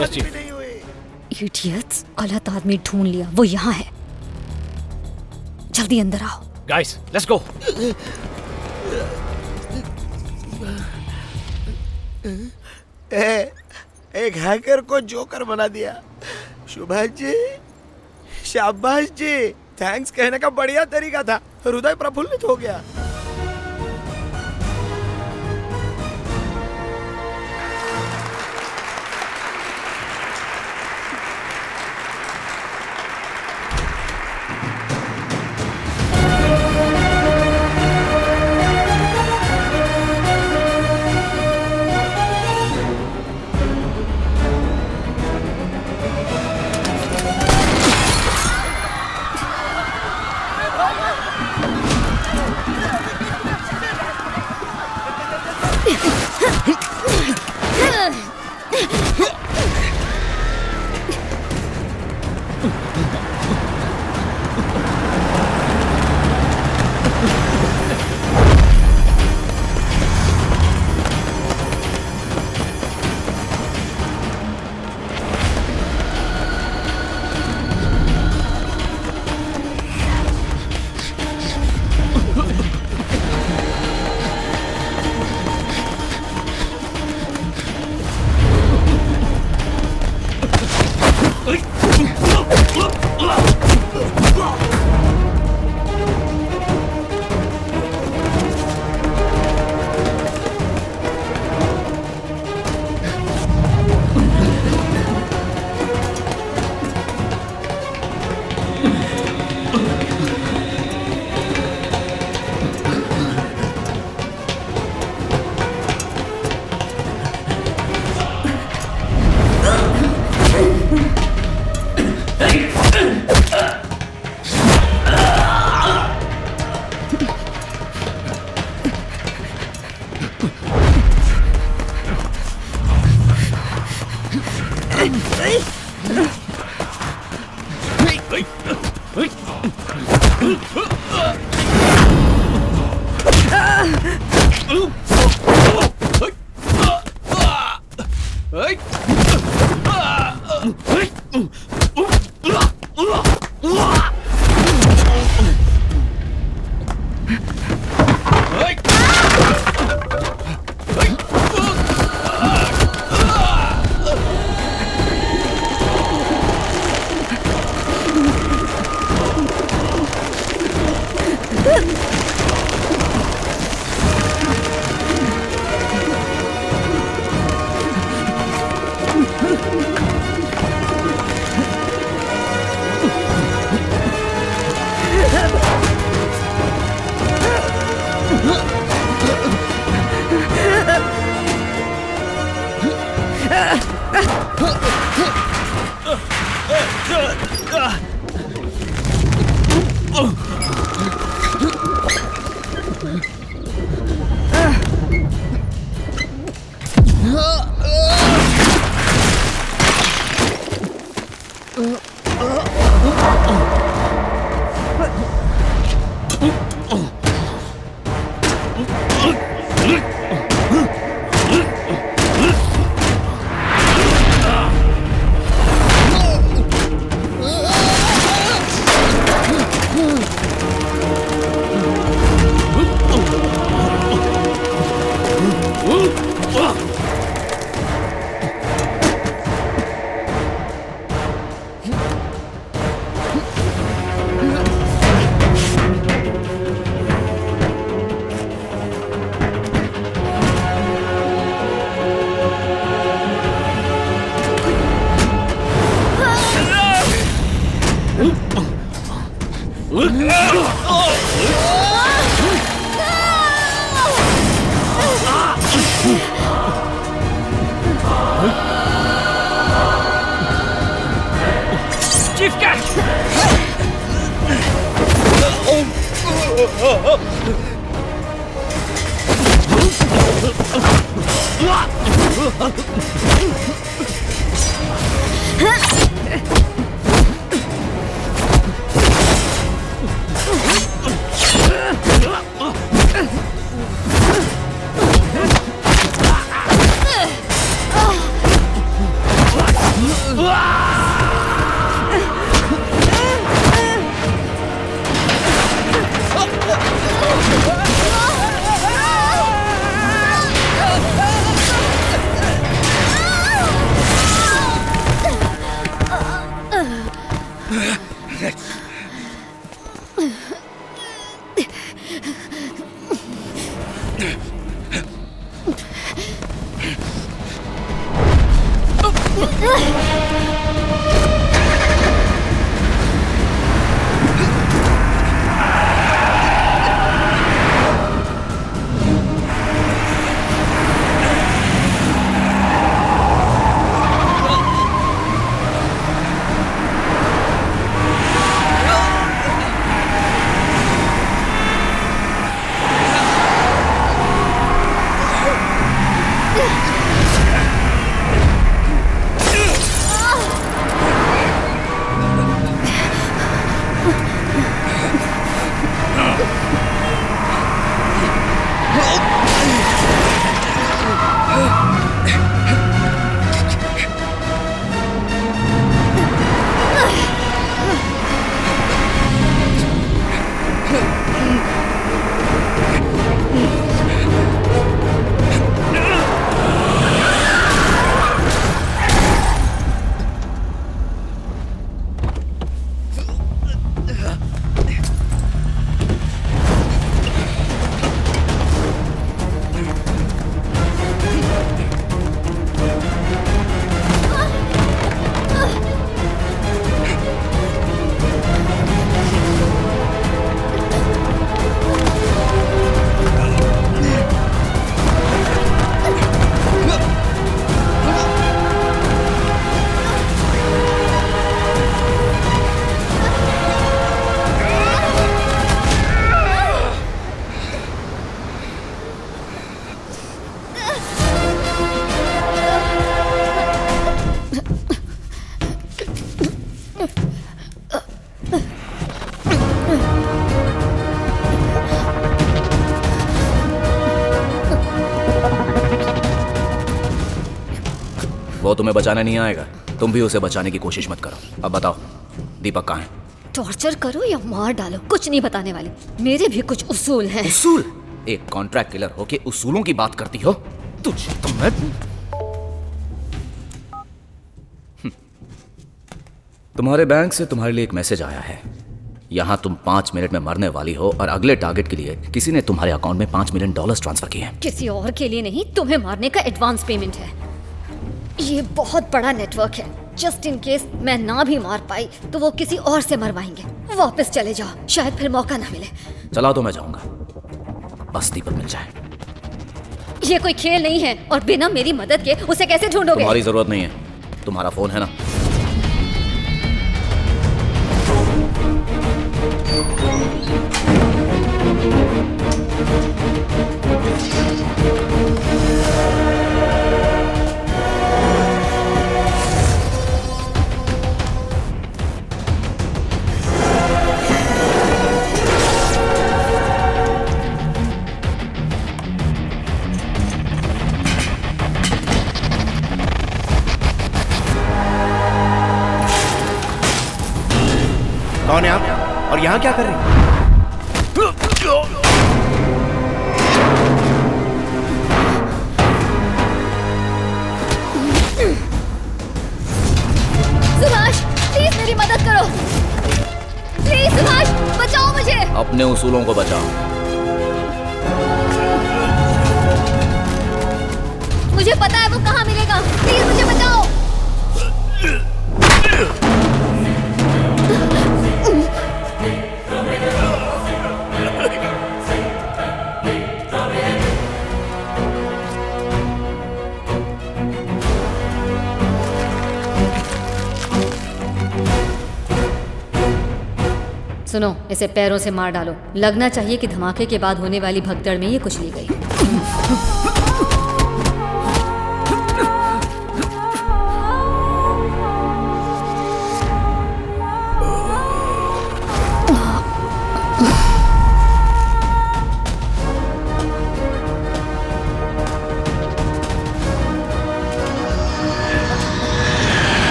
हालत Chief. भी नहीं हुई। इडियट्स, गलत आदमी ढूंढ लिया, वो यहाँ है। जल्दी अंदर आओ। Guys, let's go. एक हैकर को जोकर बना दिया। सुभाष जी, शाबाश जी, थैंक्स कहने का बढ़िया तरीका था। हृदय प्रफुल्लित हो गया। Chief, catch! वो तुम्हें बचाने नहीं आएगा, तुम भी उसे बचाने की कोशिश मत करो। अब बताओ दीपक कहाँ है? टॉर्चर करो या मार डालो, कुछ नहीं बताने वाली। मेरे भी कुछ उसूल हैं। उसूल? एक कॉन्ट्रैक्ट किलर होके उसूलों की बात करती हो? तुझे तो मैं तुम्हारे बैंक से तुम्हारे लिए एक मैसेज आया है। यहाँ तुम 5 मिनट में मरने वाली हो और अगले टारगेट के लिए किसी ने तुम्हारे अकाउंट में $5 मिलियन ट्रांसफर किए हैं। किसी और के लिए नहीं, तुम्हें मारने का एडवांस पेमेंट है। ये बहुत बड़ा नेटवर्क है। जस्ट इन केस मैं ना भी मार पाई तो वो किसी और से मरवाएंगे। वापस चले जाओ, शायद फिर मौका ना मिले। चला तो मैं जाऊंगा, बस दीपक मिल जाए। ये कोई खेल नहीं है और बिना मेरी मदद के उसे कैसे ढूंढोगे? तुम्हारी जरूरत नहीं है, तुम्हारा फोन है ना। कौन है आप और यहाँ क्या कर रहे हैं? सुभाष, प्लीज मेरी मदद करो। प्लीज सुभाष, बचाओ मुझे। अपने उसूलों को बचाओ। मुझे पता है वो कहाँ मिलेगा। प्लीज मुझे बचाओ। सुनो, इसे पैरों से मार डालो। लगना चाहिए कि धमाके के बाद होने वाली भगदड़ में ये कुचली गई।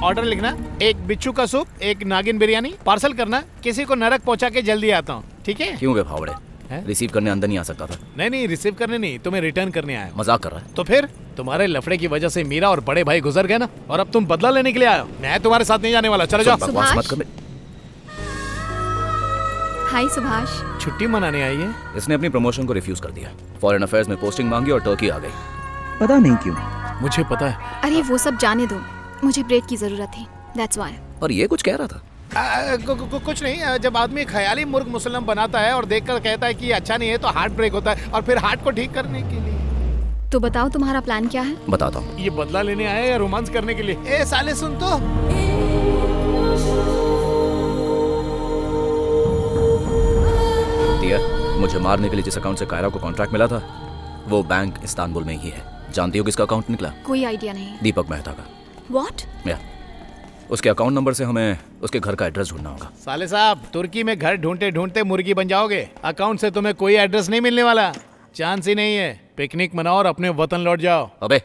ऑर्डर लिखना, एक बिच्छू का सूप, एक नागिन बिरयानी पार्सल करना। किसी को नरक पहुंचा के जल्दी आता हूँ, ठीक है? क्यों बे फावड़े, हैं? रिसीव करने अंदर नहीं आ सकता था। नहीं नहीं, रिसीव करने नहीं, तुम्हें रिटर्न करने आया हूं। मजाक कर रहा है। तो फिर तुम्हारे लफड़े की वजह से मीरा और बड़े भाई गुजर गए ना, और अब तुम बदला लेने के लिए आए हो। मैं तुम्हारे साथ नहीं जाने वाला, चलो जाओ। बकवास मत कर। हाय सुभाष। छुट्टी मनाने आई है। इसने अपनी प्रमोशन को रिफ्यूज कर दिया, फॉरेन अफेयर्स में पोस्टिंग मांगी और टर्की आ गई। पता नहीं क्यों। मुझे पता है। अरे वो सब जाने दो, मुझे ब्रेक की जरूरत थी, दैट्स व्हाई। और ये कुछ कह रहा था। कुछ नहीं, जब आदमी ख्याली मुर्ग मुसल्लम बनाता है और देखकर कहता है कि ये अच्छा नहीं है, तो हार्ट ब्रेक होता है, और फिर हार्ट को ठीक करने के लिए। तो बताओ तुम्हारा प्लान क्या है? बताता हूँ। ये बदला लेने आए या रोमांस करने के लिए? ए साले सुन तो। दिया, मुझे मारने के लिए जिस अकाउंट से कायरा को कॉन्ट्रैक्ट मिला था वो बैंक इस्तांबुल में ही है। जानती हो किसका अकाउंट निकला? कोई आइडिया नहीं। दीपक मेहता का। व्हाट? या उसके अकाउंट नंबर से हमें उसके घर का एड्रेस ढूंढना होगा। साले साहब, तुर्की में घर ढूंढते ढूंढते मुर्गी बन जाओगे। अकाउंट से तुम्हें कोई एड्रेस नहीं मिलने वाला, चांस ही नहीं है। पिकनिक मनाओ और अपने वतन लौट जाओ। अबे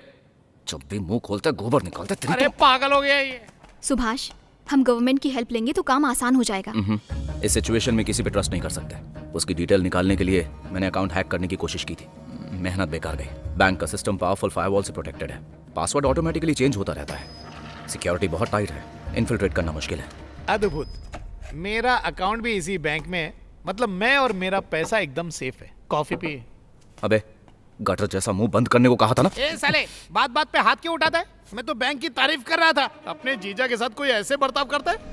जब भी मुंह खोलता है गोबर निकालता है तेरी अरे पागल हो गया ये। सुभाष, हम गवर्नमेंट की हेल्प लेंगे तो काम आसान हो जाएगा। इस सिचुएशन में किसी पे ट्रस्ट नहीं कर सकते। उसकी डिटेल निकालने के लिए मैंने अकाउंट हैक करने की कोशिश की थी, मेहनत बेकार गई। बैंक का सिस्टम पावरफुल फायरवॉल से प्रोटेक्टेड है, पासवर्ड ऑटोमेटिकली चेंज होता रहता है, सिक्योरिटी बहुत टाइट है, इन्फिल्ट्रेट करना मुश्किल है। अद्भुत। मेरा अकाउंट भी इसी बैंक में है, मतलब मैं और मेरा पैसा एकदम सेफ है। Coffee P. अबे गटर जैसा मुंह बंद करने को कहा था ना। ए साले, बात बात पे हाथ क्यों उठाता है? मैं तो बैंक की तारीफ कर रहा था। अपने जीजा के साथ कोई ऐसे बर्ताव करता है?